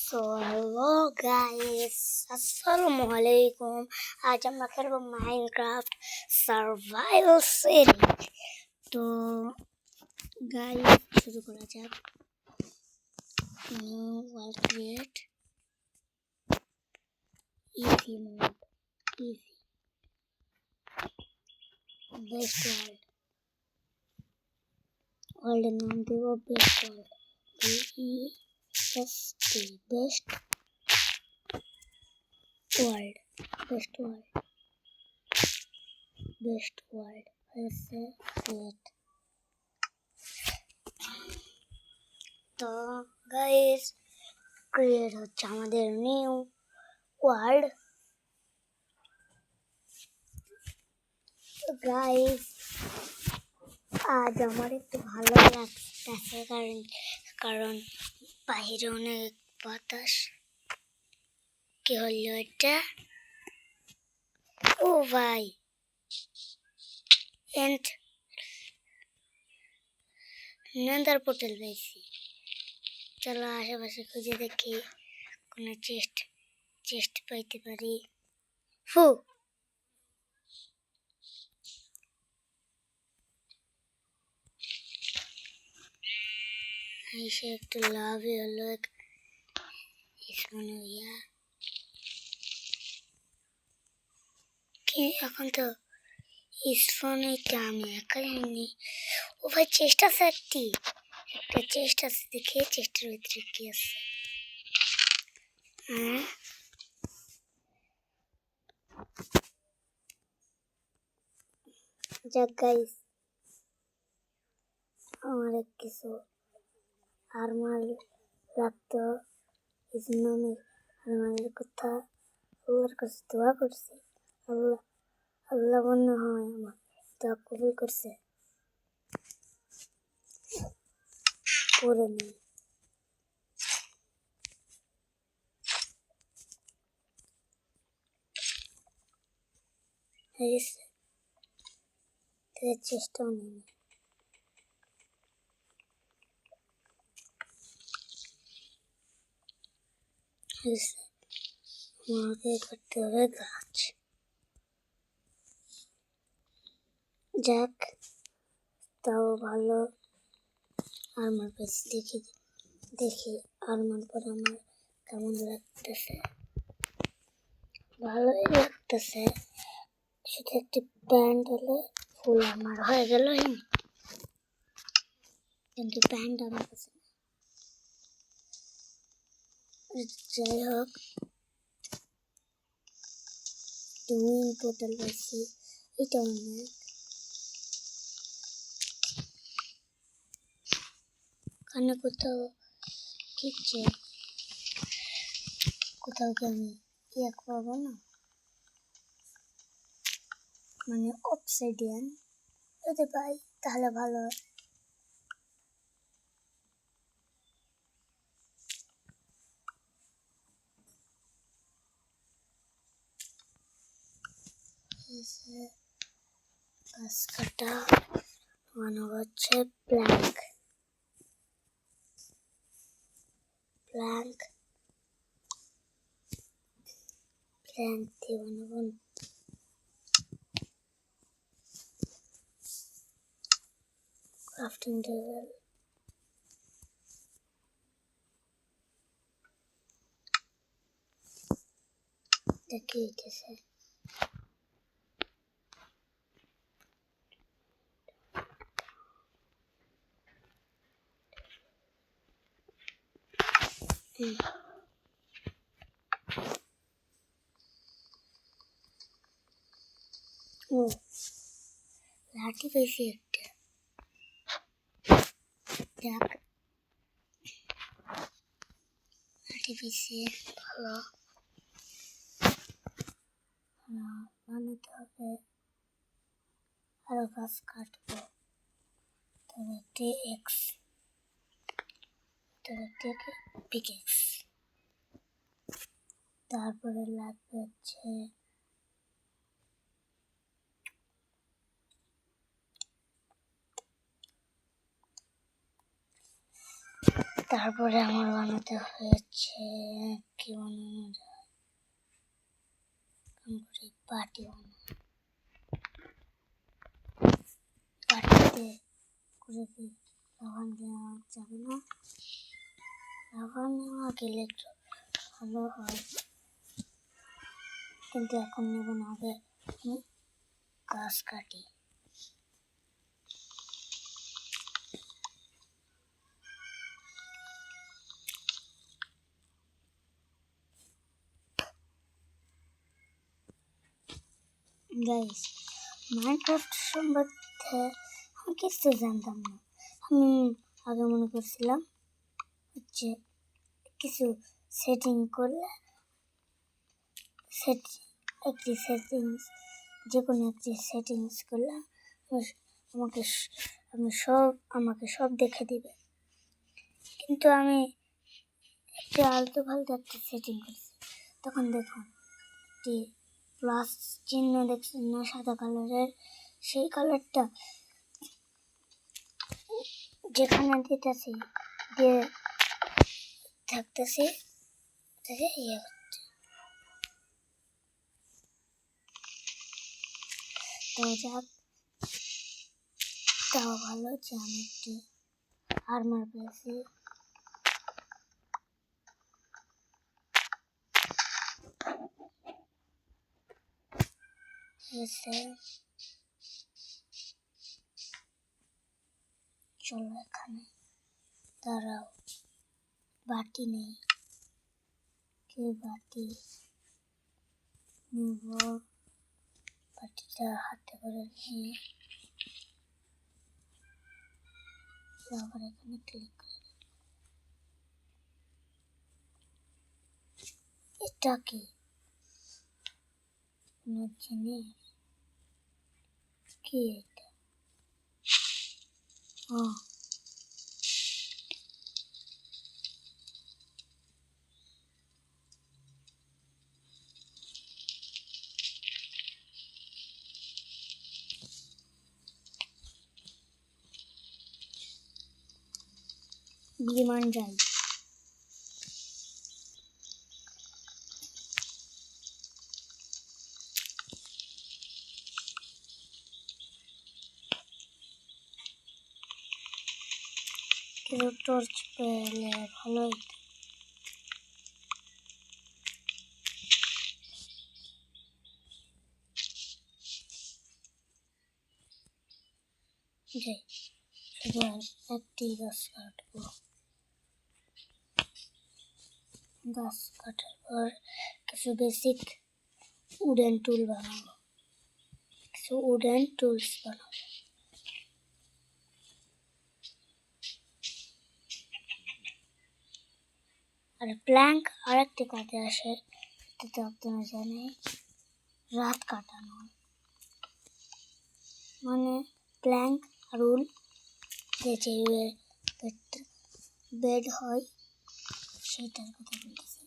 So hello guys, अस्सलामु अलैकुम। आज हम खेलबो माइनक्राफ्ट सर्वाइवल सीरीज। तो गाइस शुरू करा जाक। New world create easy mode, easy best world नाम देवो best world, BEST best world, best world ऐसे क्रिएट। तो गाइस क्रिएट হচ্ছে আমাদের নিউ ওয়ার্ল্ড। গাইস আজ আমার একটু ভালো লাগতেছে কারণ বাইরে অনেক বাতাস। কি হলো এটা? ও ভাই এন্ড নেন্দার পোর্টাল পেয়েছি। চলো আশেপাশে খুঁজে দেখি কোনো চেস্ট পাইতে পারি। ফু এসে একটু লাভই হলো। এখন তো স্ফোনটা আমি একাই নিই। ও ভাই চেষ্টা আছে একটা চেষ্টা আছে, দেখে চেষ্টার ভিতরে কি আছে। যাক গাইস, আমার কিছু আর্মার লাগতো, এই জন্য আমি আর্মারের কথা আল্লাহর কাছে দোয়া করছি। আল্লাহ মনে হয় আমার দোয়া কবুল করছে। পরে নেই চেষ্টাও নেই। আমাকে করতে হবে গাছ। যাক তাও ভালো আর্মার পেয়েছি। দেখি আর্মার পর আমার কেমন লাগতেছে। ভালোই লাগতেছে, শুধু একটি প্যান্ট হলে ফুল আর্মার হয়ে গেল। কিন্তু প্যান্ট আমার কাছে যাই হোক, তুমি টোটাল পাইছি, এটা অনেক। কানে কোথাও কিচ্ছে, কোথাও কি আমি পাবো না, মানে অবসিডিয়ান যদি পাই তাহলে ভালো। গাছ কাটা মানে হচ্ছে প্ল্যাঙ্ক দিয়ে বানাবো। ক্রাফটিং টেবিল, দেখি গেছে। ও লাঠি পেয়েছি একটা। দেখ লাঠি পেয়েছি, ভালো বানাতে হবে। আরো গাছ কাটবো, তবে পিকেক্স। তারপরে লাগবে হচ্ছে তারপরে আমার বানাতে হয়েছে কি বানানো যায়, পাটি বানানো। পাটিতে করে দিই লবণ দেওয়া যাবে না, লবণ নেওয়া গেলে একটু ভালো হয়, কিন্তু এখন নেব না, আগে গাছ কাটি। গাইস, মাইনক্রাফট সম্বন্ধে আমি কিছু জানতাম না। আমি আগে মনে করছিলাম হচ্ছে কিছু সেটিং করলে একটি সেটিংস, যে কোনো একটি সেটিংস করলে আমাকে সব দেখে দিবে, কিন্তু আমি একটি আলতু ফালতু একটা সেটিং করছি। তখন দেখুন একটি প্লাস চিহ্ন দেখছেন না সাদা কালারের, সেই কালারটা যেখানে দিতেছি দিয়ে থাকতেছি ইয়ে হচ্ছে। তো যাক, তাও ভালো যে আমি একটি আর্মার পেয়েছি। চলো এখানে দাঁড়াও, বাটি নেই, কি বাটি নিব, বাটিটা হাতে করে নিয়ে আবার এখানে ক্লিক করে দেব। এটা কি জিনিস, কি এটা? ও বিমান যাই। কিন্তু টর্চ পেলে ভালো হইতো। যাই, শুধু একটি গাছ কাটবো। গাছ কাটার পর কিছু বেসিক উডেন টুল বানাবো, কিছু উডেন টুলস বানাবো। আর প্ল্যাঙ্ক আরেকটি কাজে আসে, এটা তো আপনারা জানেন, রাত কাটানো, মানে প্ল্যাঙ্ক আর উল যে বেড হয় সেটার কথা বলতেছি।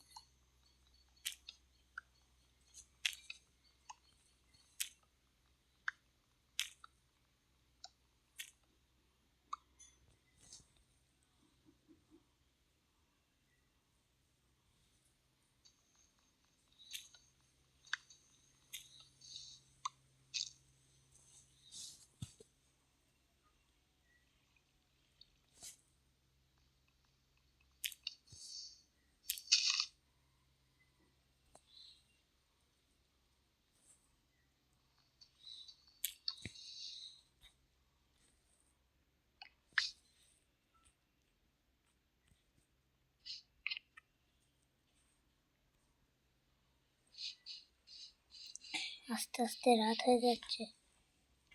আস্তে আস্তে রাত হয়ে যাচ্ছে,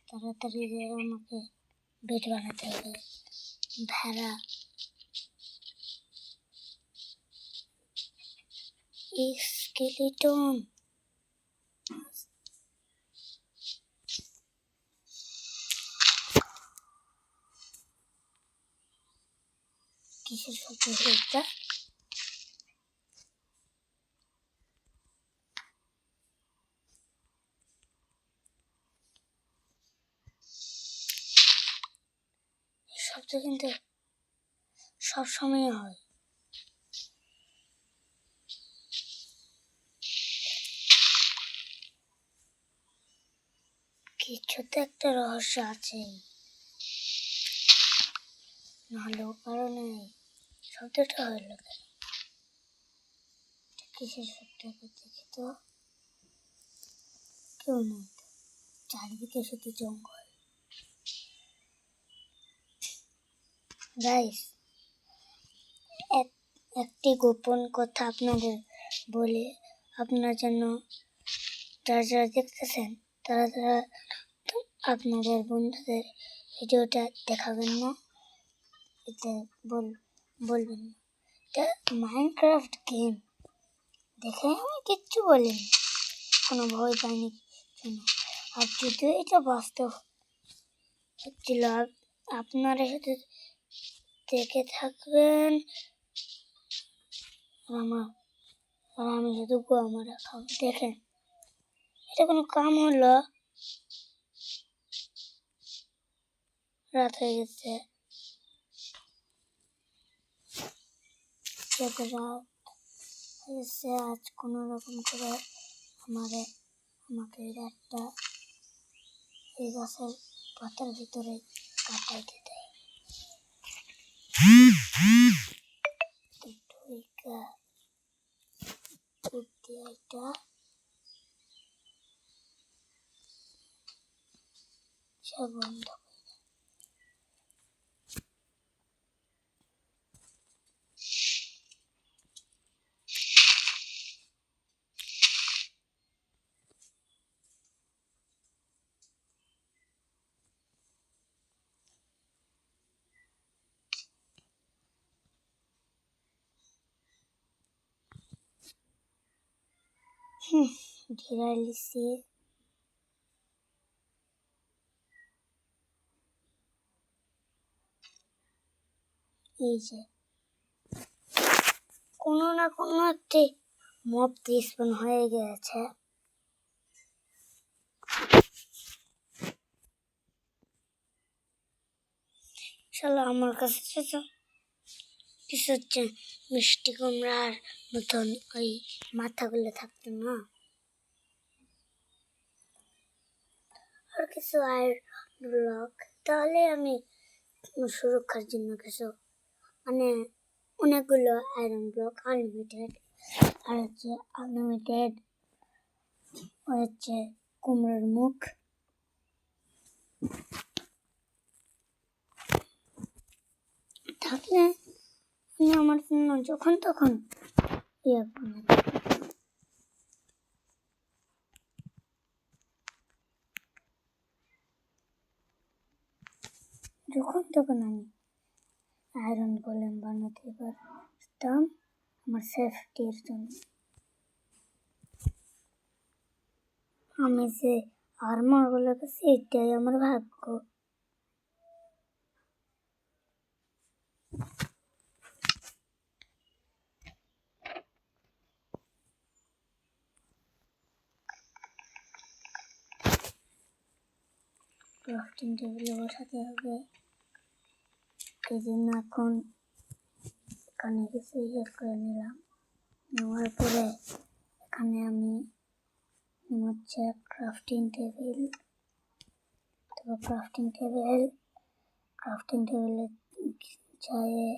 তাড়াতাড়ি আমাকে বেড বানাতে হবে। ভেড়া স্কেলিটন, কিসের শব্দ এটা? শব্দ কিন্তু সবসময় হয়। কিছু তো একটা রহস্য আছে, নাহলেও কারণে শব্দটা হলো কেন? কিসের শব্দ? দেখি তো, কেউ নেই তো, চারিদিকে শুধু জঙ্গল। গাইস, একটি গোপন কথা আপনাদের বলে, আপনারা যেন যারা যারা দেখতেছেন তারা তারা আপনাদের বন্ধুদের ভিডিওটা দেখাবেন না, এটা বলবেন না। এটা মাইনক্রাফট গেম দেখে আমি কিচ্ছু বলিনি, কোনো ভয় পাইনি কিছু না। আর যদিও এটা বাস্তব হচ্ছিল, আপনারা শুধু দেখে থাকবেন আর আমি শুধু গোয়ামারা খাবো। দেখেন, এটা কোনো কাম হলো? রাত হয়ে গেছে, রাত হয়েছে। আজ কোনো রকম করে আমাকে একটা এই গাছের পাতার ভিতরে কাটাইতে দেয়। এটা সব বন্ধ। ঘেরাই লিছি। এই যে কোনো না কোনো একটি মব স্পন হয়ে গেছে। শালা আমার কাছে কিছু হচ্ছে মিষ্টি কুমড়ার মতন ওই মাথাগুলো থাকতো না, আর কিছু আয়রন ব্লক, তাহলে আমি সুরক্ষার জন্য কিছু মানে অনেকগুলো আয়রন ব্লক আনলিমিটেড, আর হচ্ছে আনলিমিটেড হচ্ছে কুমড়োর মুখ থাকলে আমি আমার জন্য যখন তখন যখন তখন আমি আয়রন গোলেম বানাতে পারতাম আমার সেফটির জন্য। আমি যে আর্মার গুলো পেয়েছি এটাই আমার ভাগ্য। ক্রাফটিং টেবিলে বসাতে হবে, এই জন্য এখন এখানে কিছু করে নিলাম। নেওয়ার পরে এখানে আমি হচ্ছে ক্রাফটিং টেবিল, তারপর ক্রাফটিং টেবিলে চায়ে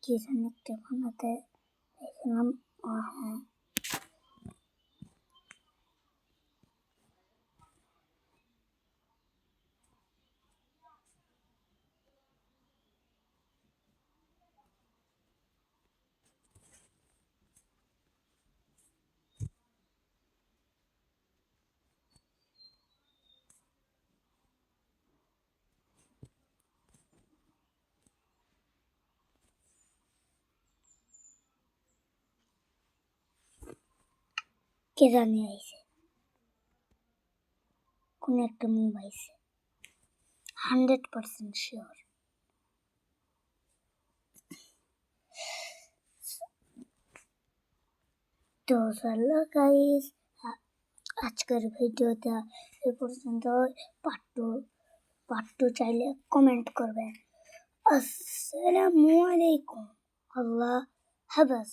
কি যেন একটা বানাতে দেখলাম। হ্যাঁ, কে জানি আইছে, কোন একটা মুভ আইছে, 100% শিওর। তো চলো গাইস, আজকের ভিডিওটা এ পর্যন্ত। পার্ট 2 পার্ট 2 চাইলে কমেন্ট করবেন। আসসালামু আলাইকুম। আল্লাহ হাফেজ।